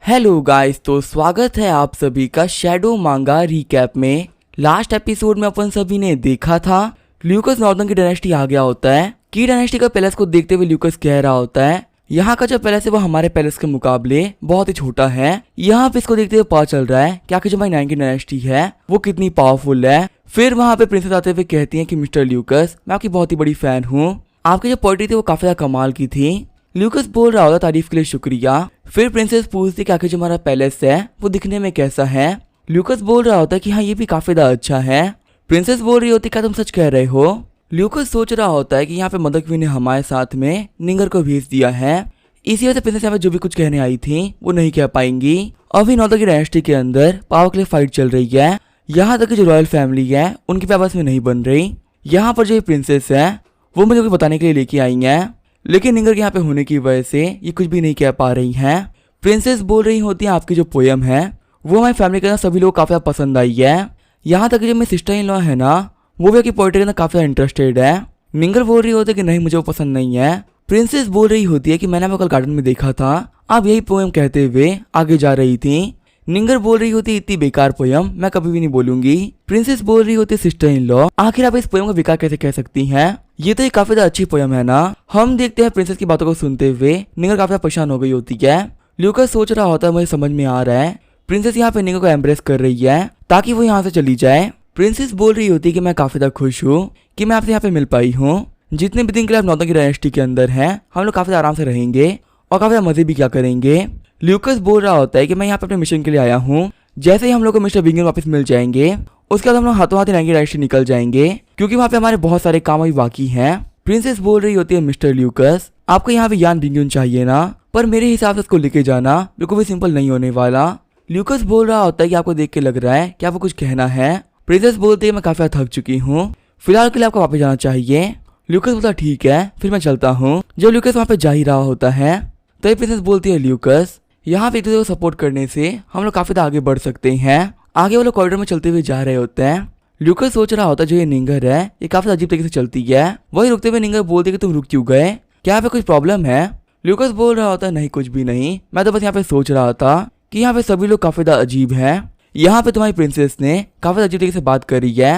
Hello guys, तो स्वागत है आप सभी का शैडो मांगा रिकैप में। लास्ट एपिसोड में अपन सभी ने देखा था ल्यूकस नॉर्दर्न की डायनेस्टी आ गया होता है। की डायनेस्टी का पैलेस को देखते हुए ल्यूकस कह रहा होता है यहाँ का जो पैलेस है वो हमारे पैलेस के मुकाबले बहुत ही छोटा है। यहाँ पे इसको देखते हुए पता चल रहा है कि आखिर जो हमारी 9 की डायनेस्टी है वो कितनी पावरफुल है। फिर वहाँ पे प्रिंसेस आते हुए कहती है कि मिस्टर ल्यूकस, मैं आपकी बहुत ही बड़ी फैन हूँ, आपकी जो पोएट्री थी वो काफी ज्यादा कमाल की थी। ल्यूकस बोल रहा होता तारीफ के लिए शुक्रिया। फिर प्रिंसेस पूछती कि आखिर जो हमारा पैलेस है वो दिखने में कैसा है। ल्यूकस बोल रहा होता है कि हाँ ये भी काफी ज्यादा अच्छा है। प्रिंसेस बोल रही होती क्या तुम सच कह रहे हो। ल्यूकस सोच रहा होता है कि यहाँ पे मदर क्वीन ने हमारे साथ में निंगर को भेज दिया है, इसी वजह से प्रिंसेस यहाँ पे जो भी कुछ कहने आई थी वो नहीं कह पाएंगी। अभी नॉर्दर्न की डायनेस्टी के अंदर पावर के लिए फाइट चल रही है। यहाँ तक कि जो रॉयल फैमिली है उनकी आपस में नहीं बन रही। यहाँ पर जो प्रिंसेस है वो मुझे कुछ बताने के लिए लेके आई है, लेकिन निंगर के यहाँ पे होने की वजह से ये कुछ भी नहीं कह पा रही हैं। प्रिंसेस बोल रही होती है आपकी जो पोयम है वो हमारी फैमिली के अंदर सभी लोग काफी पसंद आई है। यहाँ तक कि जो मेरी सिस्टर इन लॉ है ना वो भी आपकी पोएट्री के अंदर काफी इंटरेस्टेड है। निंगर बोल रही होती है कि नहीं मुझे वो पसंद नहीं है। प्रिंसेस बोल रही होती है कि मैंने आपको कल गार्डन में देखा था, आप यही पोयम कहते हुए आगे जा रही थी। निंगर बोल रही होती इतनी बेकार पोयम मैं कभी भी नहीं बोलूंगी। प्रिंसेस बोल रही होती सिस्टर इन लॉ, आखिर आप इस पोयम को बेकार कैसे कह सकती हैं, ये तो एक काफी ज्यादा अच्छी पोयम है ना। हम देखते हैं प्रिंसेस की बातों को सुनते हुए निंगर काफी परेशान हो गई होती है। ल्यूकस सोच रहा होता है मुझे समझ में आ रहा है प्रिंसेस यहाँ पे निंगर को एम्ब्रेस कर रही है ताकि वो यहाँ से चली जाए। प्रिंसेस बोल रही होती है कि मैं काफी ज्यादा खुश हूँ कि मैं आपसे यहाँ पे मिल पाई हूँ। जितने भी दिन के लिए आप नॉर्दर्न की डायनेस्टी के अंदर हैं हम लोग काफी आराम से रहेंगे और काफी मजे भी क्या करेंगे। ल्यूकस बोल रहा होता है कि मैं यहाँ पे अपने मिशन के लिए आया हूँ, जैसे ही हम लोग को मिस्टर विंगर वापस मिल जाएंगे उसके बाद हम लोग हाथों हाथ 9 की डायरेक्शन निकल जाएंगे क्योंकि वहाँ पे हमारे बहुत सारे काम अभी बाकी हैं। प्रिंसेस बोल रही होती है मिस्टर ल्यूकस, आपको यहाँ पे यान बिंगन चाहिए ना, पर मेरे हिसाब से उसको लेके जाना बिल्कुल भी सिंपल नहीं होने वाला। ल्यूकस बोल रहा होता है कि आपको देख के लग रहा है कि आपको कुछ कहना है। प्रिंसेस बोलती है मैं काफी थक चुकी हूँ, फिलहाल के लिए आपको वापस जाना चाहिए। ल्यूकस बोलता ठीक है फिर मैं चलता हूँ। जब ल्यूकस वहाँ पे जा ही रहा होता है तभी प्रिंसेस बोलती है ल्यूकस, यहाँ पे एक दूसरे को सपोर्ट करने से हम लोग काफी आगे बढ़ सकते हैं। आगे वो लोग कॉरिडोर में चलते हुए जा रहे होते हैं। ल्यूकस सोच रहा होता है जो ये निंगर है ये काफी अजीब तरीके से चलती है। वही रुकते हुए निंगर बोलती है कि तुम रुक क्यों गए, क्या यहाँ पे कुछ प्रॉब्लम है। ल्यूकस बोल रहा होता है नहीं कुछ भी नहीं, मैं तो बस यहाँ पे सोच रहा था कि यहाँ पे सभी लोग काफी अजीब है, यहाँ पे तुम्हारी प्रिंसेस ने काफी अजीब तरीके से बात करी है।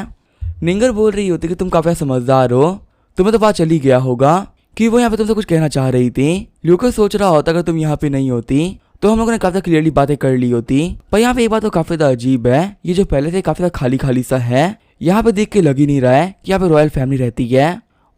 निंगर बोल रही होती है कि तुम काफी समझदार हो, तुम्हें तो बात चल ही गया होगा कि वो यहाँ पे तुमसे कुछ कहना चाह रही थी। ल्यूकस सोच रहा होता अगर तुम यहाँ पे नहीं होती तो हम लोगों ने काफी क्लियरली बातें कर ली होती। पर यहाँ पे एक बात तो काफी अजीब है, ये जो पहले से काफी खाली खाली सा है, यहाँ पे देख के लग ही नहीं रहा है कि यहाँ पे रॉयल फैमिली रहती है।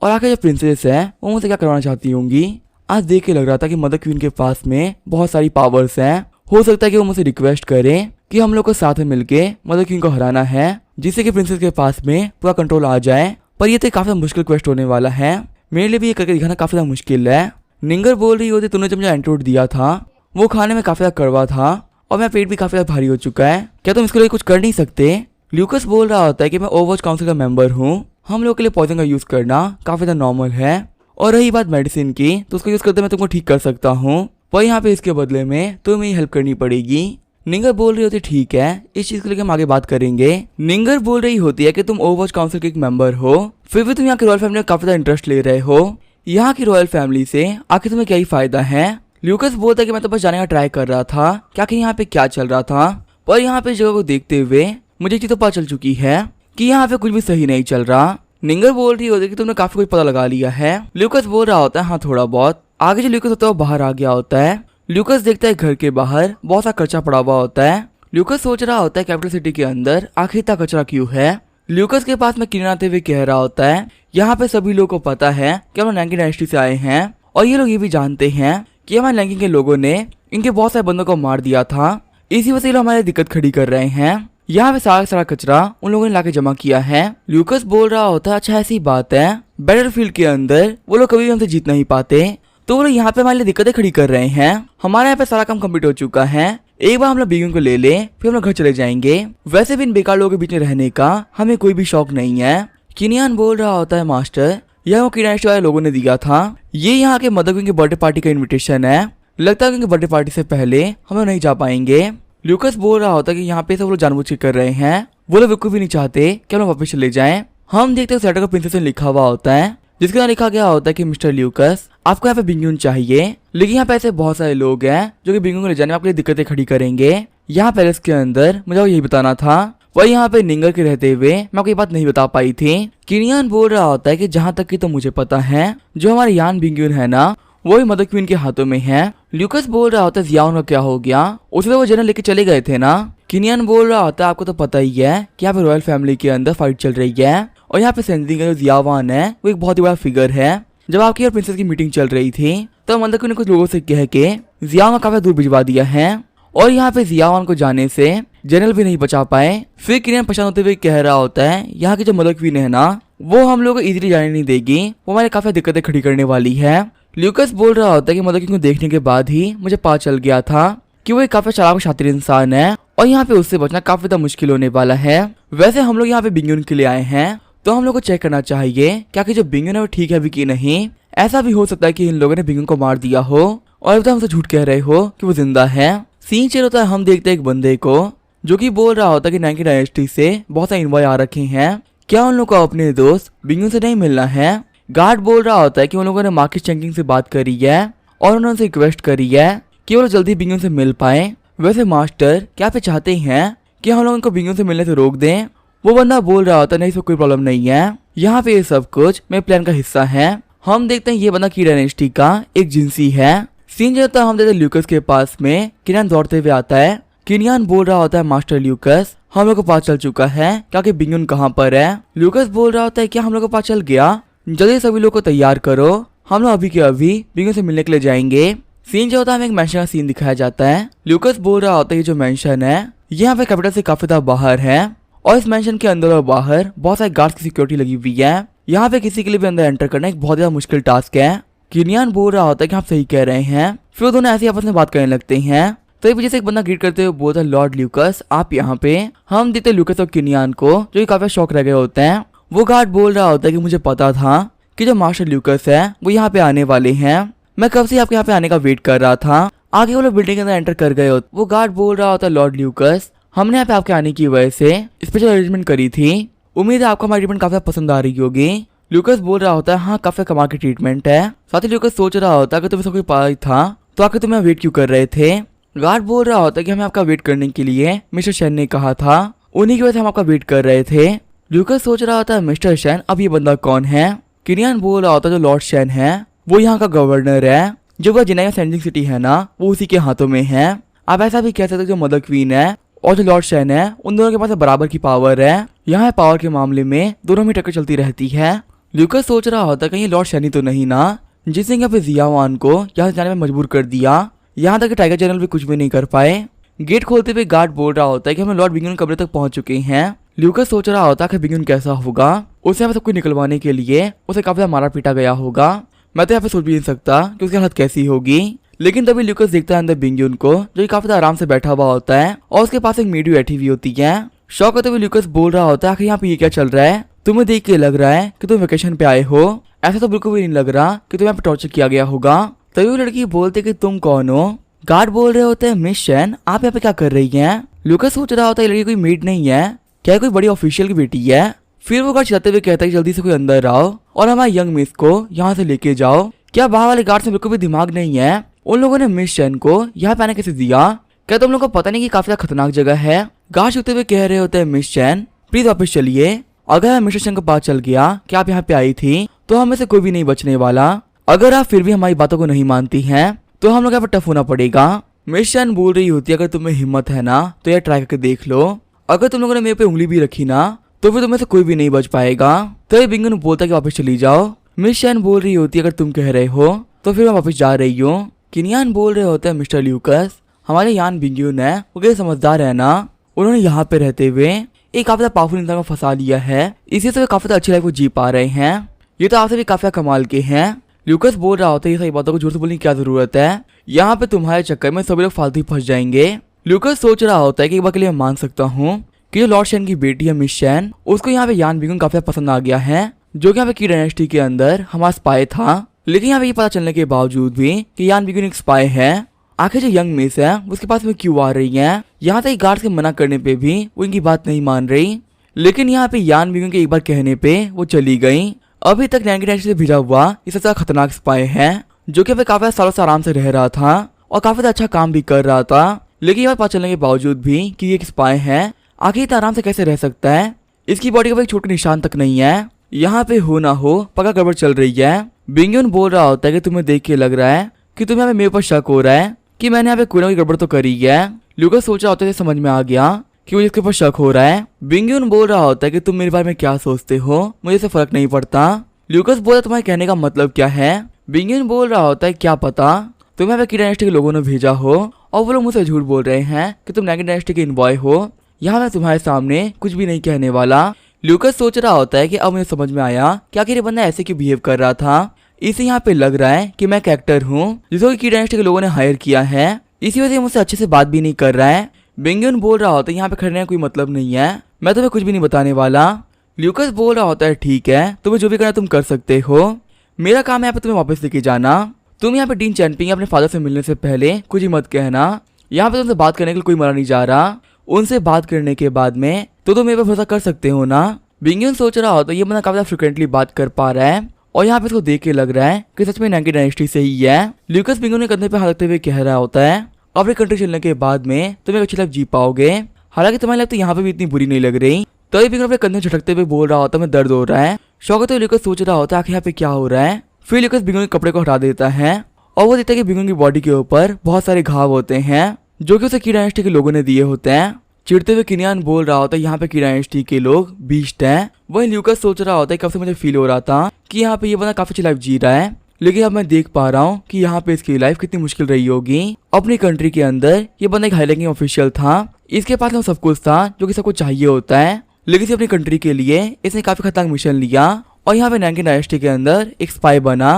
और आखिर जो प्रिंसेस है वो मुझसे क्या करवाना चाहती होंगी। आज देख के लग रहा था कि मदर क्वीन के पास में बहुत सारी पावर्स हैं, हो सकता है कि वो मुझसे रिक्वेस्ट करे कि हम लोग को साथ में मिलके मदर क्वीन को हराना है, जिससे कि प्रिंसेस के पास में पूरा कंट्रोल आ जाए। पर ये तो काफी मुश्किल क्वेस्ट होने वाला है, मेरे लिए भी ये करके दिखाना काफी मुश्किल है। निंगर बोल रही होती तुमने जब मुझे एंटीडोट दिया था वो खाने में काफी कड़वा था और मेरा पेट भी काफी भारी हो चुका है, क्या तुम इसके लिए कुछ कर नहीं सकते। ल्यूकस बोल रहा होता है कि मैं ओवरवॉच काउंसिल का मेंबर हूँ, हम लोग के लिए पॉइजन का यूज करना काफी नॉर्मल है, और रही बात मेडिसिन की तो उसको यूज करते मैं तुमको ठीक कर सकता हूँ, पर यहाँ पे इसके बदले में तुम्हें ही हेल्प करनी पड़ेगी। निंगर बोल रही होती ठीक है इस चीज को लेकर हम आगे बात करेंगे। निंगर बोल रही होती है कि तुम ओवरवॉच काउंसिल के एक मेंबर हो, फिर भी तुम यहाँ की रॉयल फैमिली में काफी ज्यादा इंटरेस्ट ले रहे हो, यहाँ की रॉयल फैमिली से आखिर तुम्हें क्या ही फायदा है। ल्यूकस बोलता है कि मैं तो बस जाने का ट्राई कर रहा था क्या कि यहाँ पे क्या चल रहा था, पर यहाँ पे जगह को देखते हुए मुझे चीज तो पता चल चुकी है कि यहाँ पे कुछ भी सही नहीं चल रहा। निंगर बोल रही होती है कि तुमने काफी कुछ पता लगा लिया है। ल्यूकस बोल रहा होता है हाँ थोड़ा बहुत। आगे जो ल्यूकस होता है वो बाहर आ गया होता है। ल्यूकस देखता है घर के बाहर बहुत सा कचरा पड़ा हुआ होता है। ल्यूकस सोच रहा होता है कैपिटल सिटी के अंदर आखिर इतना कचरा क्यों है। ल्यूकस के पास में किरण आते हुए कह रहा होता है यहाँ पे सभी लोगों को पता है कि हम लोग 9 की डायनेस्टी से आए हैं, और ये लोग ये भी जानते हैं कि हमारे लैंकिंग के लोगों ने इनके बहुत सारे बंदों को मार दिया था, इसी वजह से लोग हमारे दिक्कत खड़ी कर रहे हैं। यहाँ पे सारा कचरा उन लोगों ने लाके जमा किया है। ल्यूकस बोल रहा होता है अच्छा ऐसी बात है, बैटलफील्ड के अंदर वो लोग कभी भी हमसे जीत नहीं पाते, तो वो लोग यहाँ पे हमारे लिए दिक्कतें खड़ी कर रहे हैं। हमारे यहाँ पे सारा काम कंप्लीट हो चुका है, एक बार हम लोग बिगिन को ले ले फिर हम लोग घर चले जाएंगे। वैसे भी इन बेकार लोगों के बीच में रहने का हमें कोई भी शौक नहीं है। किनियान बोल रहा होता है मास्टर यह वो की डायनेस्टी वाले लोगों ने दिया था, ये यहाँ के मदर क्वीन के बर्थडे पार्टी का इनविटेशन है, लगता है कि बर्थडे पार्टी से पहले हम लोग नहीं जा पाएंगे। ल्यूकस बोल रहा होता है कि यहाँ पे सब लोग जानबूझ के कर रहे हैं, वो लोग बिल्कुल भी नहीं चाहते कि हम लोग वापस चले जाएं। हम देखते हैं सेटर का प्रिंसेस ने लिखा हुआ होता है जिसके अंदर लिखा गया होता है कि मिस्टर ल्यूकस आपको यहाँ पे बिंगयून चाहिए, लेकिन यहाँ पे ऐसे बहुत सारे लोग हैं जो कि बिंगयून को ले जाने में आपके लिए दिक्कतें खड़ी करेंगे। यहाँ पैलेस के अंदर मुझे यही बताना था, वही यहाँ पे निंगर के रहते हुए मैं आपको ये बात नहीं बता पाई थी। किनियान बोल रहा होता है कि जहाँ तक कि तो मुझे पता है जो हमारे यान बिंगयून है ना वो भी मदर क्वीन के हाथों में है। ल्यूकस बोल रहा होता है जियाओन का क्या हो गया, उसे तो वो जनरल लेके चले गए थे ना। किनियान बोल रहा होता है आपको तो पता ही है कि यहाँ पे रॉयल फैमिली के अंदर फाइट चल रही है और यहाँ पे सेंसिंग का जो जियावान है वो एक बहुत ही बड़ा फिगर है। जब आपकी और प्रिंसेस की मीटिंग चल रही थी तो मदर क्वीन ने कुछ लोगों से कह के जियावान को काफी दूर भिजवा दिया है और यहाँ पे जियावान को जाने से जनरल भी नहीं बचा पाए। फिर किनियान परेशान होते हुए कह रहा होता है यहाँ की जो मदर क्वीन है ना वो हम लोग को इजीली जाने नहीं देगी, वो हमारे काफी दिक्कतें खड़ी करने वाली है। ल्यूकस बोल रहा होता है कि मदर क्वीन को देखने के बाद ही मुझे पता चल गया था कि वो एक काफी चालाक और शातिर इंसान है और यहाँ पे उससे बचना काफी ज्यादा मुश्किल होने वाला है। वैसे हम लोग यहाँ पे बिंगयून के लिए आए हैं तो हम लोग को चेक करना चाहिए क्या कि जो बिंगयून है वो ठीक है भी कि नहीं। ऐसा भी हो सकता है कि इन लोगों ने बिंगयून को मार दिया हो और अब तक हमसे झूठ कह रहे हो कि वो जिंदा है। सीन चेंज होता है, हम देखते हैं एक बंदे को जो कि बोल रहा होता है कि नाइकी डायनेस्टी से बहुत सारे इन्वाइट आ रखे हैं, क्या उन लोग को अपने दोस्त बिंगयून से नहीं मिलना है। गार्ड बोल रहा होता है कि उन लोगों ने मार्केट चैंकिंग से बात करी है और उन्होंने उनसे रिक्वेस्ट करी है कि वो लोग जल्दी बिंगयून से मिल पाए। वैसे मास्टर क्या आप चाहते हैं कि हम लोग उनको बिंगयून से मिलने से रोक दें। वो बंदा बोल रहा होता है नहीं, इसमें कोई प्रॉब्लम नहीं है, यहाँ पे ये सब कुछ मेरे प्लान का हिस्सा है। हम देखते हैं ये बंदा की डायनेस्टी का एक जिंसी है। सीन जो होता है हम देखते हैं ल्यूकस के पास में किनियान दौड़ते हुए आता है। किनियान बोल रहा होता है मास्टर ल्यूकस हम लोग को पता चल चुका है क्या कि बिंगयून कहाँ पर है। ल्यूकस बोल रहा होता है क्या हम लोग को पता चल गया, जल्दी सभी लोग को तैयार करो, हम लोग अभी के अभी बिंगयून से मिलने के लिए जाएंगे। सीन जो होता है हमें एक मेंशन का सीन दिखाया जाता है। ल्यूकस बोल रहा होता है ये जो मेंशन है ये यहाँ पे कैपिटल से काफी ज्यादा बाहर है और इस मेंशन के अंदर और बाहर बहुत सारे गार्ड्स की सिक्योरिटी लगी हुई है। यहाँ पे किसी के लिए भी अंदर एंटर करना एक बहुत ज्यादा मुश्किल टास्क है। किनियान बोल रहा होता है कि आप सही कह रहे हैं। फिर वो दोनों ऐसे आपस में बात करने लगते हैं तो एक वजह से एक बंदा ग्रीट करते हुए बोलता है लॉर्ड ल्यूकस आप यहाँ पे। हम देखते ल्यूकस और किनियान को जो कि काफी शौक रह गए होते हैं। वो गार्ड बोल रहा होता है कि मुझे पता था कि जो मास्टर ल्यूकस है वो यहाँ पे आने वाले हैं, मैं कब से आपके यहाँ पे आने का वेट कर रहा था। आगे वो लोग बिल्डिंग के अंदर एंटर कर गए होते। वो गार्ड बोल रहा होता है लॉर्ड ल्यूकस हमने यहाँ पे आपके आने की वजह से स्पेशल अरेंजमेंट करी थी, उम्मीद है आपको हमारी ट्रीटमेंट काफी पसंद आ रही होगी। ल्यूकस बोल रहा होता है हाँ काफी कमाल की ट्रीटमेंट है। साथ ही ल्यूकस सोच रहा होता है कि तुम्हें सब कुछ पता ही था तो आखिर तुम्हें वेट क्यों कर रहे थे। गार्ड बोल रहा होता है कि हमें आपका वेट करने के लिए मिस्टर शैन ने कहा था, उन्हीं की वजह से हम आपका वेट कर रहे थे। ल्यूकस सोच रहा होता है मिस्टर शैन अब ये बंदा कौन है। किनियान बोल रहा होता है जो लॉर्ड शैन है वो यहाँ का गवर्नर है, जो वह जिनाया सेंडिंग सिटी है ना वो उसी के हाथों में है। आप ऐसा भी कह सकते हो जो मदर क्वीन है और जो लॉर्ड शैन है उन दोनों के पास बराबर की पावर है। यहाँ पावर के मामले में दोनों में टक्कर चलती रहती है। ल्यूकस सोच रहा होता है कहीं लॉर्ड शैन ही तो नहीं ना जिसने यहाँ पे जियावान को यहाँ से जाने में मजबूर कर दिया, यहाँ तक कि टाइगर जनरल भी कुछ भी नहीं कर पाए। गेट खोलते हुए गार्ड बोल रहा होता है कि हम लॉर्ड बिंगयून कमरे तक पहुंच चुके हैं। ल्यूकस सोच रहा होता है कि बिंगयून कैसा होगा, उसे यहाँ पे सब कुछ निकलवाने के लिए उसे काफी मारा पीटा गया होगा। मैं तो यहाँ पे सोच भी नहीं सकता कि उसकी हालत कैसी होगी। लेकिन तभी ल्यूकस देखता है अंदर बिंगयून को जो काफी आराम से बैठा हुआ होता है और उसके पास एक मेडी बैठी हुई होती है। शौक होते हुए ल्यूकस बोल रहा होता है आखिर यहाँ पे ये क्या चल रहा है, तुम्हें देख के लग रहा है कि तुम वेकेशन पे आए हो, ऐसा तो बिल्कुल भी नहीं लग रहा कि तुम्हें यहाँ पे टॉर्चर किया गया होगा। तभी वो लड़की बोलते कि तुम कौन हो। गार्ड बोल रहे होते हैं मिस शैन आप यहाँ पे क्या कर रही हैं। ल्यूकस सोच रहा होता है लड़की कोई मेड नहीं है, क्या कोई बड़ी ऑफिशियल की बेटी है। फिर वो गार्ड चिल्लाते हुए कहता है जल्दी से कोई अंदर आओ और हमारे यंग मिस को यहाँ से लेके जाओ। क्या बाहर वाले गार्ड से बिल्कुल भी दिमाग नहीं है, उन लोगों ने मिस शैन को यहाँ पे आने कैसे दिया, क्या तुम लोगों को पता नहीं कि काफी खतरनाक जगह है। गार्ड छूते हुए कह रहे होते हैं मिस शैन प्लीज वापस चलिए, अगर मिस्टर शैन को पता चल गया कि आप यहाँ पे आई थी तो हमें से कोई भी नहीं बचने वाला, अगर आप फिर भी हमारी बातों को नहीं मानती हैं तो हम लोग यहाँ पर टफ होना पड़ेगा। मिस शैन बोल रही होती है अगर तुम्हें हिम्मत है ना तो यार ट्राई करके देख लो, अगर तुम लोगों ने मेरे पे उंगली भी रखी ना तो फिर तुम्हें से कोई भी नहीं बच पाएगा। तो बिंगन बोलता है कि वापस चली जाओ। मिस शैन बोल रही होती है अगर तुम कह रहे हो तो फिर मैं वापस जा रही हूँ। किनियान बोल रहे होते हैं मिस्टर ल्यूकस हमारे यान बिंगयून है वो कैसे समझदार है ना, उन्होंने यहाँ पे रहते हुए एक काफी पावरफुल इंसान को फंसा लिया है, इसी से वे काफी अच्छी लाइफ को जी पा रहे हैं। ये तो आपसे भी काफी कमाल के हैं। ल्यूकस बोल रहा होता है ये सही बातों को झूठ से बोलने की क्या जरूरत है, यहाँ पे तुम्हारे चक्कर में सभी लोग फालतू फंस जाएंगे। ल्यूकस सोच रहा होता है कि एक बार के लिए मान सकता हूँ कि जो लॉर्ड शैन की बेटी है मिस शैन उसको यहाँ पे यान बिंगयून काफी पसंद आ गया है, जो कि यहाँ पे की डायनेस्टी के अंदर हमारा स्पाई था। लेकिन यहाँ पे ये पता चलने के बावजूद भी कि यान बिंगयून एक स्पाई है, आखिर जो यंग मिस है उसके पास में क्यों आ रही है। यहाँ तक गार्ड के मना करने पे भी वो इनकी बात नहीं मान रही, लेकिन यहाँ पे यान बिंगयून के एक बार कहने पे वो चली गई। अभी तक नैंगी डायनेस्टी से भेजा हुआ ये सबसे खतरनाक स्पाई है, जो कि काफी सालों से आराम से रह रहा था और काफी अच्छा काम भी कर रहा था। लेकिन ये बात पता चलने के बावजूद भी कि ये एक स्पाई है, आखिर इतना आराम से कैसे रह सकता है। इसकी बॉडी का एक छोटा निशान तक नहीं है। यहाँ पे हो ना हो पक्का गड़बड़ चल रही है। बिंगयून बोल रहा होता है कि तुम्हें देख के लग रहा है कि तुम्हें यहाँ पे मेरे ऊपर शक हो रहा है कि मैंने यहाँ पे कोई ना कोई गड़बड़ तो करी है। ल्यूकास सोच रहा होता है, समझ में आ गया कि मुझे इसके ऊपर शक हो रहा है। बिंगयून बोल रहा होता है कि तुम मेरे बारे में क्या सोचते हो, मुझे इससे फर्क नहीं पड़ता। ल्यूकास बोला तुम्हारे कहने का मतलब क्या है। बिंगयून बोल रहा होता है क्या पता तुम्हें यहाँ पे की डायनेस्टी के लोगों ने भेजा हो और वो लोग मुझसे झूठ बोल रहे हैं कि तुम नैगी डायनेस्टी के इन्वॉय हो। यहाँ मैं तुम्हारे सामने कुछ भी नहीं कहने वाला। ल्यूकास सोच रहा होता है कि अब मुझे समझ में आया कि आखिर ये बंदा ऐसे क्यों बिहेव कर रहा था। इसे यहाँ पे लग रहा है कि मैं कैरेक्टर हूँ जिसको की डायनेस्टी के लोगों ने हायर किया है, इसी वजह से मुझसे अच्छे से बात भी नहीं कर रहा है। बिंगयून बोल रहा होता है यहाँ पे खड़े रहने का कोई मतलब नहीं है, मैं तुम्हें कुछ भी नहीं बताने वाला। ल्यूकास बोल रहा होता है ठीक है, तुम्हें जो भी करना तुम कर सकते हो, मेरा काम है यहाँ पे तुम्हें वापस लेके जाना। तुम यहाँ पे डीन चैनपिंग अपने फादर से मिलने से पहले कुछ ही मत कहना। यहाँ पे तुमसे बात करने के लिए कोई मना नहीं जा रहा, उनसे बात करने के बाद में तो तुम मेरे पे भरोसा कर सकते हो ना। बिंगयून सोच रहा होता है ये बंदा काफी फ्रिक्वेंटली बात कर पा रहा है और यहाँ पे इसको देख के लग रहा है कि सच में नैगी डायनेस्टी से ही है। ल्यूकास बिंगयून के कंधे पे हाथ रखते हुए कह रहा होता है अपने कंट्री चलने के बाद में तुम एक अच्छी लाइफ जी पाओगे, हालांकि तुम्हारी लाइफ तो यहाँ पे भी इतनी बुरी नहीं लग रही। तभी बिंगयून अपने कंधे झटकते हुए बोल रहा होता है मैं दर्द हो रहा है। शौकत ल्यूकास सोच रहा होता है आखिर यहाँ पे क्या हो रहा है। फिर ल्यूकास बिंगयून के कपड़े को हटा देता है और वो देखता है कि बिंगयून की बॉडी के ऊपर बहुत सारे घाव होते हैं जो कि उसे की डायनेस्टी के लोगों ने दिए होते हैं। चिढ़ते हुए किनियान बोल रहा होता है यहाँ पे की डायनेस्टी के लोग बीस्ट हैं। वही ल्यूकास सोच रहा होता है कब से मुझे फील हो रहा था कि यहाँ पे ये बंदा काफी अच्छी लाइफ जी रहा है, लेकिन अब मैं देख पा रहा हूँ कि यहाँ पे इसकी लाइफ कितनी मुश्किल रही होगी। अपनी कंट्री के अंदर ये बंदा एक हाई रैंकिंग ऑफिशियल था, इसके पास में सब कुछ था जो कि सबको चाहिए होता है, लेकिन इसे अपनी कंट्री के लिए इसने काफी खतरनाक मिशन लिया और यहाँ पे नैगी डायनेस्टी के अंदर एक स्पाई बना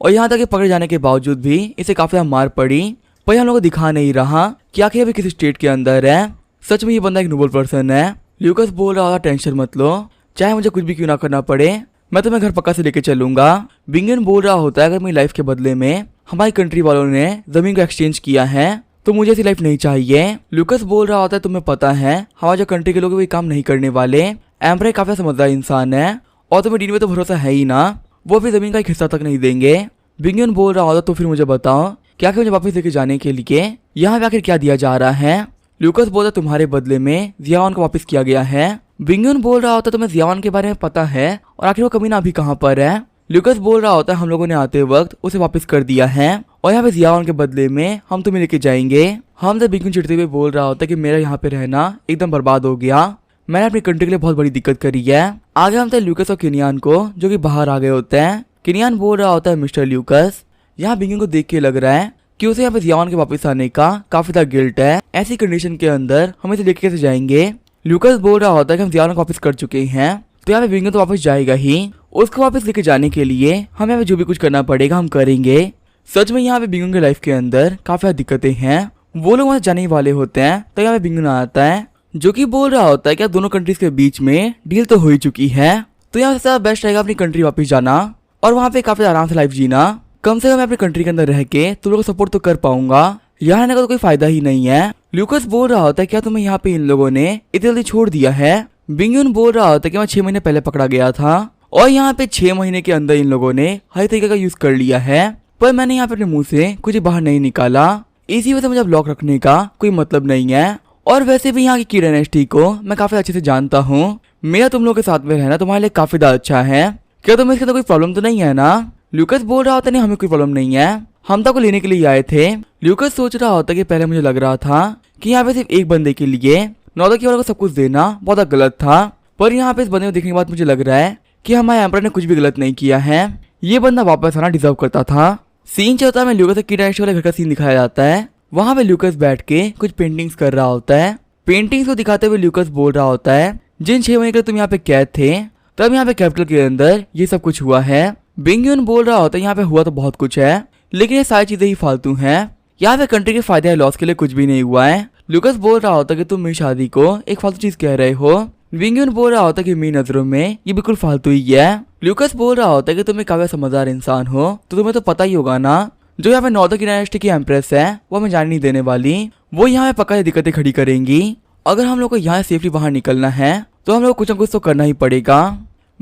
और यहाँ तक पकड़े जाने के बावजूद भी इसे काफी मार पड़ी। पर हम लोग को दिखा नहीं रहा कि आखिर अभी किस स्टेट के अंदर है। सच में ये बंदा एक नोबल पर्सन है। ल्यूकास बोल रहा था टेंशन मत लो, चाहे मुझे कुछ भी क्यों ना करना पड़े, मैं तुम्हें घर पक्का से लेके चलूंगा। बिंगयून बोल रहा होता है अगर मेरी लाइफ के बदले में हमारी कंट्री वालों ने जमीन को एक्सचेंज किया है तो मुझे ऐसी लाइफ नहीं चाहिए। ल्यूकास बोल रहा होता है तुम्हें पता है हमारे जो कंट्री के लोग वो काम नहीं करने वाले। एम्परर काफी समझदार इंसान है और तुम्हें डीन में तो भरोसा है ही ना, वो भी जमीन का एक हिस्सा तक नहीं देंगे। बिंगयून बोल रहा होता तो फिर मुझे बताओ क्या मुझे वापस लेके जाने के लिए यहाँ पे आखिर क्या दिया जा रहा है। ल्यूकास बोलता तुम्हारे बदले में जियावान को वापस किया गया है। बिंगयून बोल रहा होता तुम्हें जियावान के बारे में पता है और आखिर वो कमीना अभी कहाँ पर है। ल्यूकास बोल रहा होता हम लोगों ने आते वक्त उसे वापस कर दिया है और यहाँ पे जियावान के बदले में हम तुम्हें लेके जाएंगे। हम तो बिंगयून चिढ़ते हुए बोल रहा होता कि मेरा यहाँ पे रहना एकदम बर्बाद हो गया, मैंने अपनी कंट्री के लिए बहुत बड़ी दिक्कत करी है। आगे हम ल्यूकास और किनियान को जो कि बाहर आ गए होते हैं। किनियान बोल रहा होता है मिस्टर ल्यूकास, यहाँ बिंगयून को देख के लग रहा है कि उसे यहाँ पे जियावान के वापस आने का काफी ज्यादा गिल्ट है, ऐसी कंडीशन के अंदर हम इसे लेके कैसे जाएंगे। ल्यूकास बोल रहा होता है कि हम जियावान को वापस कर चुके हैं तो यहाँ पे बिंगयून तो वापस जाएगा ही, उसको वापस लेके जाने के लिए हमें यहाँ पे जो भी कुछ करना पड़ेगा हम करेंगे। सच में यहाँ पे बिंगयून के लाइफ के अंदर काफी दिक्कतें हैं, वो लोग वहाँ जाने वाले होते हैं तो यहाँ पे बिंगयून आता है जो कि बोल रहा होता है कि दोनों कंट्रीज के बीच में डील तो हो ही चुकी है, तो यहाँ से बेस्ट रहेगा अपनी कंट्री वापस जाना और वहाँ पे काफी आराम से लाइफ जीना। कम से कम मैं अपनी कंट्री के अंदर रह के तुम लोगों को सपोर्ट तो कर पाऊंगा, यहाँ रहने का तो कोई फायदा ही नहीं है। ल्यूकास बोल रहा होता है क्या तुम्हें यहाँ पे इन लोगों ने इतनी जल्दी छोड़ दिया है। बिंगयून बोल रहा होता है कि मैं 6 महीने पहले पकड़ा गया था और यहाँ पे 6 महीने के अंदर इन लोगों ने हर तरीके का यूज कर लिया है, पर मैंने यहाँ पे अपने मुंह से कुछ बाहर नहीं निकाला, इसी वजह से मुझे ब्लॉक रखने का कोई मतलब नहीं है। और वैसे भी यहाँ की डायनेस्टी को मैं काफी अच्छे से जानता हूँ, मेरा तुम लोग के साथ में रहना तुम्हारे लिए काफी ज्यादा अच्छा है, क्या तुम्हें इसके अंदर कोई प्रॉब्लम तो नहीं है ना। ल्यूकास बोल रहा होता नहीं हमें कोई प्रॉब्लम नहीं है, हम तो को लेने के लिए आए थे। ल्यूकास सोच रहा होता कि पहले मुझे लग रहा था कि यहाँ पे सिर्फ एक बंदे के लिए नौदकी वालों को सब कुछ देना बहुत गलत था, पर यहाँ पे इस बंदे को देखने के बाद मुझे लग रहा है कि हमारे एम्परर ने कुछ भी गलत नहीं किया है, ये बंदा वापस आना डिजर्व करता था। सीन चलता है ल्यूकास की डायनेस्टी वाले घर का सीन दिखाया जाता है। वहां पे ल्यूकास बैठ के कुछ पेंटिंग्स कर रहा होता है। पेंटिंग्स को दिखाते हुए ल्यूकास बोल रहा होता है जिन 6 महीने के तुम यहाँ पे कैद थे तब यहाँ पे कैपिटल के अंदर ये सब कुछ हुआ है। बिंगयून बोल रहा होता है यहाँ पे हुआ तो बहुत कुछ है लेकिन ये सारी चीजें ही फालतू हैं, यहाँ पे कंट्री के फायदे या लॉस के लिए कुछ भी नहीं हुआ है। ल्यूकास बोल रहा होता है कि तुम मेरी शादी को एक फालतू चीज कह रहे हो। बिंगयून बोल रहा होता है कि मेरी नजरों में ये बिल्कुल फालतू ही है। ल्यूकास बोल रहा होता है कि तुम एक काफी समझदार इंसान हो तो तुम्हें तो पता ही होगा ना जो यहाँ पे नॉर्दर्न की डायनेस्टी की एम्प्रेस है वो हमें जाने नहीं देने वाली, वो यहाँ पे पक्का दिक्कतें खड़ी करेंगी। अगर हम लोग को यहाँ सेफली बाहर निकलना है तो हम लोग कुछ न कुछ तो करना ही पड़ेगा।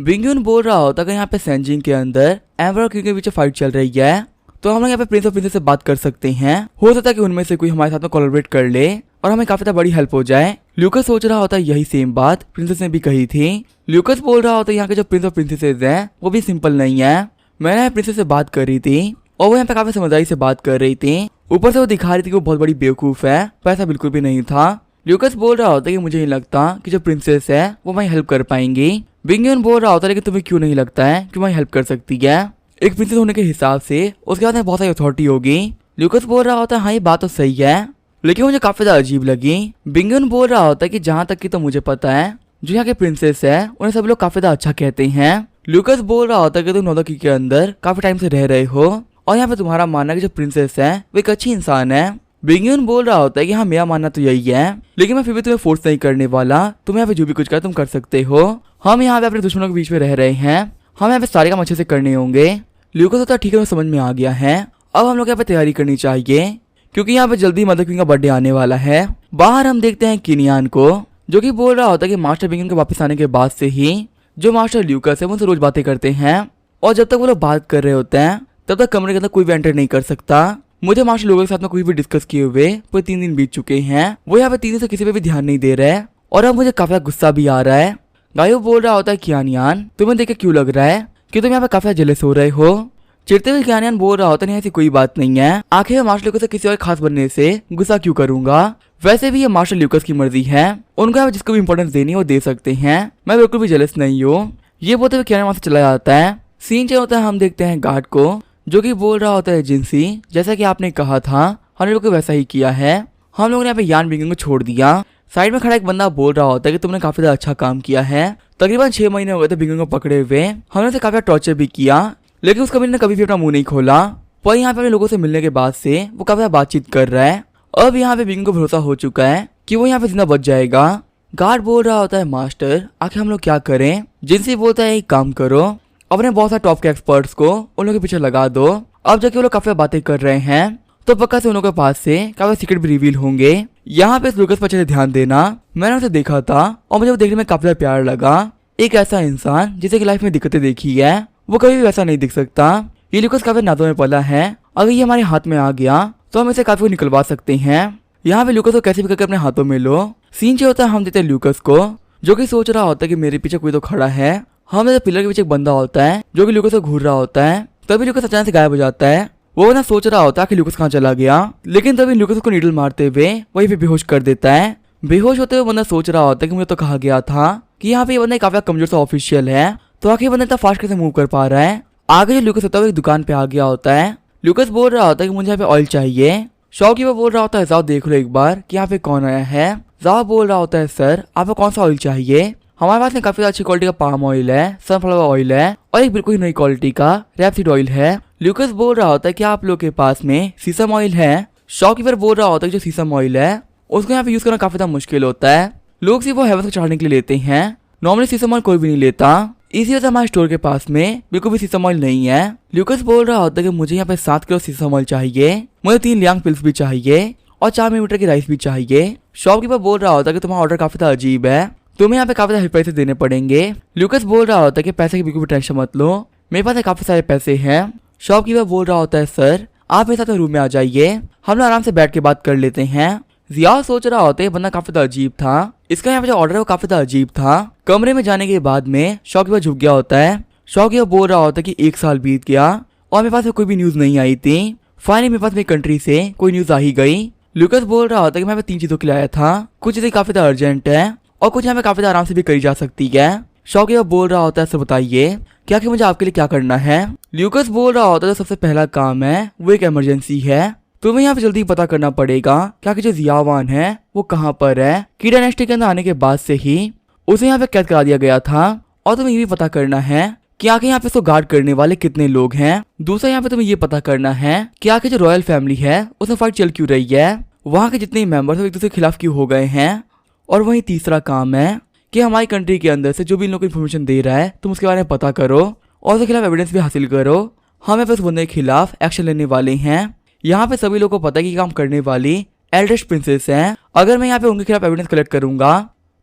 बिंगयून बोल रहा होता कि यहाँ पे सेंजिंग के अंदर एम्पर और किंग के बीच फाइट चल रही है, तो हम लोग यहाँ पे प्रिंस और प्रिंसेस से बात कर सकते हैं। हो सकता है कि उनमें से कोई हमारे साथ में कोलैबोरेट कर ले और हमें काफी बड़ी हेल्प हो जाए। ल्यूकस सोच रहा होता है यही सेम बात प्रिंसेस ने भी कही थी। ल्यूकस बोल रहा होता है यहाँ के जो प्रिंस और प्रिंसेस हैं वो भी सिंपल नहीं है। मैंने प्रिंसेस से बात कर रही थी और वो यहाँ पे काफी समझदारी से बात कर रही थी। ऊपर से वो दिखा रही थी कि वो बहुत बड़ी बेवकूफ है, पर ऐसा बिल्कुल भी नहीं था। ल्यूकस बोल रहा होता है कि मुझे नहीं लगता कि जो प्रिंसेस है वो हमारी हेल्प कर पाएंगी। बिंगयून बोल रहा होता है लेकिन तुम्हें क्यों नहीं लगता है कि हमारी हेल्प कर सकती है, एक प्रिंसेस होने के हिसाब से उसके बाद में बहुत सारी अथॉरिटी होगी। ल्यूकस बोल रहा होता है हाँ ये बात तो सही है, लेकिन मुझे काफी ज्यादा अजीब लगी। बिंगयून बोल रहा होता है कि जहाँ तक कि तो मुझे पता है जो यहाँ के प्रिंसेस है उन्हें सब लोग काफी ज्यादा अच्छा कहते हैं। ल्यूकस बोल रहा होता है कि तुम नौदकी के अंदर काफी टाइम से रह रहे हो और यहाँ पे तुम्हारा मानना है कि जो प्रिंसेस है वो एक अच्छी इंसान है। बिंगयून बोल रहा होता है कि हाँ मेरा मानना तो यही है, लेकिन मैं फिर भी तुम्हें फोर्स नहीं करने वाला। तुम यहाँ पे जो भी कुछ कर तुम कर सकते हो। हम यहाँ पे अपने दुश्मनों के बीच में रह रहे हैं, हम यहाँ पे सारे काम अच्छे से करने होंगे। ल्यूकस होता है ठीक है, समझ में आ गया है। अब हम लोग यहाँ पे तैयारी करनी चाहिए क्योंकि यहाँ पे जल्दी मदर क्वीन का बर्थडे आने वाला है। बाहर हम देखते हैं किनियान को, जो कि बोल रहा होता है कि मास्टर बिंगयून के वापस आने के बाद से ही जो मास्टर ल्यूकस है वो उनसे रोज बातें करते हैं और जब तक वो लोग बात कर रहे होते हैं तब तक कमरे के अंदर कोई भी एंटर नहीं कर सकता। मुझे मास्टर लोगों के साथ में कोई भी डिस्कस किए हुए पूरे 3 दिन बीत चुके हैं। वो यहाँ पे 3 दिन से किसी पे भी ध्यान नहीं दे रहे हैं और अब मुझे काफी गुस्सा भी आ रहा है। गायो बोल रहा होता है कियानियान तुम्हें देख के क्यों लग रहा है कि तुम यहाँ पे काफी जेलस हो रहे हो। चिढ़ते हुए कियानियान बोल रहा होता है ऐसी कोई बात नहीं है, आखिर मैं मास्टर ल्यूकस से किसी और खास बनने से गुस्सा क्यों करूंगा। वैसे भी ये मास्टर ल्यूकस की मर्जी है, उनको जिसको भी इंपॉर्टेंस देनी है वो दे सकते हैं, मैं बिल्कुल भी जेलस नहीं हूँ। ये बोलते हुए कियानियान वहां से चला जाता है। सीन चेंज होता है, हम देखते हैं गार्ड को जो कि बोल रहा होता है जिंसी जैसा कि आपने कहा था हमने लोग वैसा ही किया है। हम लोगों ने यहाँ पे यान बिंगयून को छोड़ दिया। साइड में खड़ा एक बंदा बोल रहा होता है कि तुमने काफी ज्यादा अच्छा काम किया है। तकरीबन 6 महीने हो गए थे बिंगयून को पकड़े हुए, हमने उसे काफी टॉर्चर भी किया, लेकिन उस कमीने ने कभी भी अपना मुंह नहीं खोला। पर यहाँ पे अपने लोगों से मिलने के बाद से वो काफी बातचीत कर रहा है। अब यहाँ पे बिंगयून को भरोसा हो चुका है कि वो यहाँ पे जिंदा बच जाएगा। गार्ड बोल रहा होता है मास्टर आखिर हम लोग क्या करें। जिनसी बोलता है एक काम करो, अपने बहुत सारे टॉप के एक्सपर्ट्स को उन लोगों के पीछे लगा दो। अब जाके वो लोग काफी बातें कर रहे हैं तो पक्का से उन लोगों के पास से काफी सीक्रेट भी रिवील होंगे। यहाँ पे ल्यूकस पर अच्छे से ध्यान देना, मैंने उसे देखा था और मुझे वो देखने में काफी प्यार लगा। एक ऐसा इंसान जिसे की लाइफ में दिक्कतें देखी है वो कभी भी वैसा नहीं दिख सकता। ये ल्यूकस काफी नाजों में पला है, अगर ये हमारे हाथ में आ गया तो हम इसे काफी निकलवा सकते हैं। यहाँ पे ल्यूकस को कैसे भी करके अपने हाथों में लो। सीन जो होता है हम देते हैं ल्यूकस को जो कि सोच रहा होता है कि मेरे पीछे कोई तो खड़ा है। हम पिलर के पीछे एक बंदा होता है जो कि ल्यूकस को घूर रहा होता है। तभी ल्यूकस अचानक से गायब हो जाता है। वो ना सोच रहा होता है कि ल्यूकस कहाँ चला गया, लेकिन तभी ल्यूकस को नीडल मारते हुए वहीं पे बेहोश कर देता है। बेहोश होते हुए बंदा सोच रहा होता है कि मुझे तो कहा गया था कि यहाँ पे ये बंदा काफी कमजोर सा ऑफिशियल है, तो आखिर बंदा इतना फास्ट कैसे मूव कर पा रहा है। आगे जो ल्यूकस होता है वो एक दुकान पे आ गया होता है। ल्यूकस बोल रहा होता है कि मुझे यहाँ पे ऑयल चाहिए। शॉपकीपर बोल रहा होता है जाओ देख लो एक बार कि यहाँ पे कौन आया है। जाओ बोल रहा होता है सर आपको कौन सा ऑयल चाहिए। हमारे पास में काफी अच्छी क्वालिटी का पाम ऑयल है, सनफ्लावर ऑयल है और एक बिल्कुल नई क्वालिटी का रैपसीड ऑयल है। ल्यूकस बोल रहा होता है कि आप लोग के पास में सीसम ऑयल है। शॉपकीपर बोल रहा होता है कि जो सीसम ऑयल है उसको यहाँ पे यूज करना काफी ज्यादा मुश्किल होता है, लोग सिर्फ वो हेवन को चढ़ाने के लिए लेते हैं, नॉर्मली सीसम ऑयल कोई भी नहीं लेता। इसी वजह से हमारे स्टोर के पास में बिल्कुल भी सीसम ऑयल नहीं है। ल्यूकस बोल रहा होता है कि मुझे यहाँ पे 7 किलो सीसम ऑयल चाहिए, मुझे 3 लियांग पिल्स भी चाहिए और 4 मिलीमीटर की राइस भी चाहिए। शॉपकीपर बोल रहा होता है कि तुम्हारा ऑर्डर काफी ज्यादा अजीब है, तुम्हें यहाँ पे काफी ज्यादा पैसे देने पड़ेंगे। ल्यूकस बोल रहा होता है कि पैसे की बिल्कुल भी टेंशन मत लो, मेरे पास काफी सारे पैसे हैं। शॉपकीपर बोल रहा होता है सर आप मेरे साथ रूम में आ जाइए, हम लोग आराम से बैठ के बात कर लेते हैं। जिया सोच रहा होता है बंदा काफी ज्यादा अजीब था, इसका यहाँ पे जो ऑर्डर है वो काफी ज्यादा अजीब था। कमरे में जाने के बाद में शॉपकीपर झुक गया होता है। शॉपकीपर बोल रहा होता है कि 1 साल बीत गया और मेरे पास कोई भी न्यूज नहीं आई थी, फाइनली मेरे पास मेरी कंट्री से कोई न्यूज आ ही गई। ल्यूकस बोल रहा होता है कि मैं 3 चीजों के लिए आया था, कुछ चीजें काफी ज्यादा अर्जेंट है और कुछ यहाँ पे काफी आराम से भी करी जा सकती है। शॉपकीपर बोल रहा होता है सर बताइए क्या कि मुझे आपके लिए क्या करना है। ल्यूकस बोल रहा होता है सबसे पहला काम है वो एक इमरजेंसी है, तुम्हें यहाँ पे जल्दी पता करना पड़ेगा क्या कि जो जियावान है वो कहाँ पर है। की डायनेस्टी के अंदर आने के बाद से ही उसे यहाँ पे कैद करा दिया गया था और तुम्हें ये भी पता करना है कि आखिर यहाँ पे इसको गार्ड करने वाले कितने लोग हैं। दूसरा यहाँ पे तुम्हें ये पता करना है कि आखिर जो रॉयल फैमिली है उसमें फाइट चल क्यों रही है, वहाँ के जितने मेंबर्स एक दूसरे के खिलाफ क्यों हो गए हैं। और वही तीसरा काम है कि हमारी कंट्री के अंदर से जो भी इन लोग को इन्फॉर्मेशन दे रहा है तुम उसके बारे में पता करो और उसके खिलाफ एविडेंस भी हासिल करो। हमें उस बंदे के खिलाफ एक्शन लेने वाले हैं। यहाँ पे सभी लोगों को पता है कि काम करने वाली एल्डेस्ट प्रिंसेस हैं। अगर मैं यहाँ पे उनके खिलाफ एविडेंस कलेक्ट करूंगा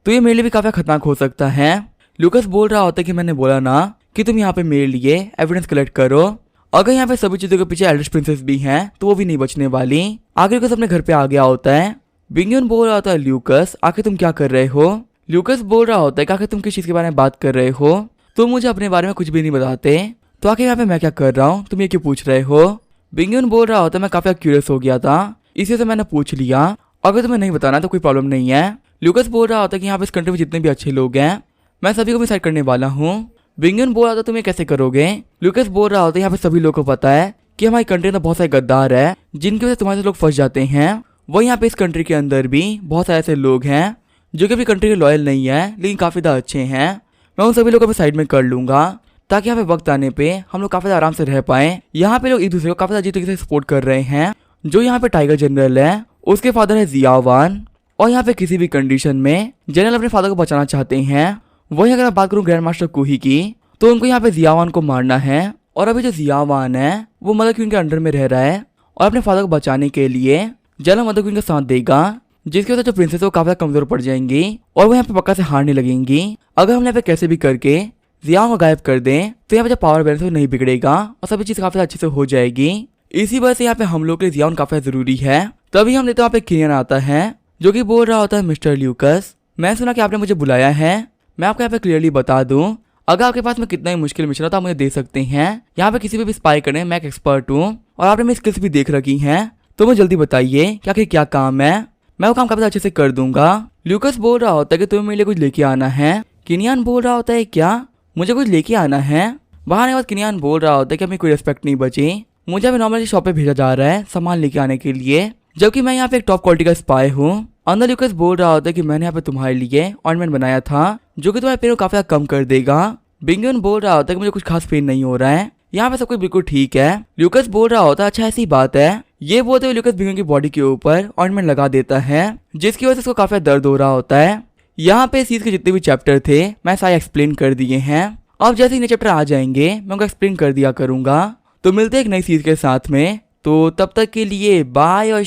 तो ये मेरे लिए भी काफी खतरनाक हो सकता है। ल्यूकस बोल रहा होता है कि मैंने बोला ना कि तुम यहाँ पे मेरे लिए एविडेंस कलेक्ट करो। अगर यहाँ पे सभी चीजों के पीछे एल्डर प्रिंसेस भी हैं तो वो भी नहीं बचने वाली। आगे ल्यूकस अपने घर पे आ गया होता है। बिंगन बोल रहा होता है ल्यूकस आखिर तुम क्या कर रहे हो। ल्यूकस बोल रहा होता है कि आखिर तुम किस चीज के बारे में बात कर रहे हो, तुम मुझे अपने बारे में कुछ भी नहीं बताते, तो आखिर यहाँ पे मैं क्या कर रहा हूँ, तुम ये क्यों पूछ रहे हो। बिंगन बोल रहा होता है मैं काफी क्यूरियस हो गया था इसी से मैंने पूछ लिया, अगर तुम्हें नहीं बताना तो कोई प्रॉब्लम नहीं है। ल्यूकस बोल रहा होता है कि यहाँ पे इस कंट्री में जितने भी अच्छे लोग हैं मैं सभी को डिसाइड करने वाला हूँ। बिंगन बोल रहा था तुम ये कैसे करोगे। ल्यूकस बोल रहा होता है यहाँ पे सभी लोगों को पता है कि हमारी कंट्री में बहुत सारे गद्दार है जिनकी वजह से तुम्हारे लोग फंस जाते हैं। वही यहाँ पे इस कंट्री के अंदर भी बहुत सारे ऐसे लोग हैं जो कि अपनी कंट्री के लॉयल नहीं है लेकिन काफी ज्यादा अच्छे हैं। मैं उन सभी लोगों को साइड में कर लूंगा ताकि यहाँ पे वक्त आने पे हम लोग काफी आराम से रह पाए। यहाँ पे लोग एक दूसरे को काफी अच्छी तरीके से सपोर्ट कर रहे हैं। जो यहाँ पे टाइगर जनरल है उसके फादर है जियावान, और यहाँ पे किसी भी कंडीशन में जनरल अपने फादर को बचाना चाहते हैं। वही अगर मैं बात करूँ ग्रैंड मास्टर कुही की तो उनको यहाँ पे जियावान को मारना है, और अभी जो जियावान है वो मदर क्वीन के अंडर में रह रहा है और अपने फादर को बचाने के लिए जनरल मदर क्वीन का साथ देगा, जिसकी वजह से जो प्रिंसेस है वो काफी कमजोर पड़ जाएंगी और वो यहाँ पे पक्का से हारने लगेंगी। अगर हम यहाँ पे कैसे भी करके जियावान को गायब कर दें तो यहाँ पे जो पावर बैलेंस है वो नहीं बिगड़ेगा और सभी चीज काफी अच्छे से हो जाएगी। इसी वजह से यहाँ पे हम लोग के लिए जियावान काफी जरूरी है। तभी हम देखते हैं वहाँ पे किनियन आता है जो कि बोल रहा होता है मिस्टर ल्यूकस मैं सुना कि आपने मुझे बुलाया है। मैं आपको यहाँ पे क्लियरली बता दूं अगर आपके पास में कितना ही मुश्किल मिशन हो तो आप मुझे दे सकते हैं। यहाँ पे किसी पे भी स्पाई करने मैं एक एक्सपर्ट हूँ और आपने मेरी स्किल्स भी देख रखी हैं, तो मुझे जल्दी बताइए कि आखिर क्या काम है, मैं वो काम काफी अच्छे से कर दूंगा। ल्यूकस बोल रहा होता है कि तुम्हें मेरे लिए कुछ लेके आना है। किनियन बोल रहा होता है क्या मुझे कुछ लेके आना है। बाहर आने के बाद किनियन बोल रहा होता है कि हमें कोई रिस्पेक्ट नहीं बची, मुझे अभी नॉर्मली शॉप पे भेजा जा रहा है सामान लेके आने के लिए, जबकि मैं यहाँ पे एक टॉप क्वालिटी का स्पाई हूँ। अंदर ल्यूकस बोल रहा होता है कि मैंने यहाँ पे तुम्हारे लिए ऑर्नामेंट बनाया था जो कि तुम्हारे पेड़ को काफी कम कर देगा। बिंगन बोल रहा होता है कि मुझे कुछ खास पेन नहीं हो रहा है, यहाँ पे सब कुछ बिल्कुल ठीक है। ल्यूकस बोल रहा होता है अच्छा ऐसी बात है। ये बोलते हुए ल्यूकस बिंगन की बॉडी के ऊपर ऑर्नामेंट लगा देता है जिसकी वजह से उसको काफी दर्द हो रहा होता है। यहाँ पे सीरीज के जितने भी चैप्टर थे मैं सारे एक्सप्लेन कर दिए हैं। अब जैसे ही नए चैप्टर आ जाएंगे मैं उनको एक्सप्लेन कर दिया करूंगा। तो मिलते हैं एक नई सीरीज के साथ में, तो तब तक के लिए बाय और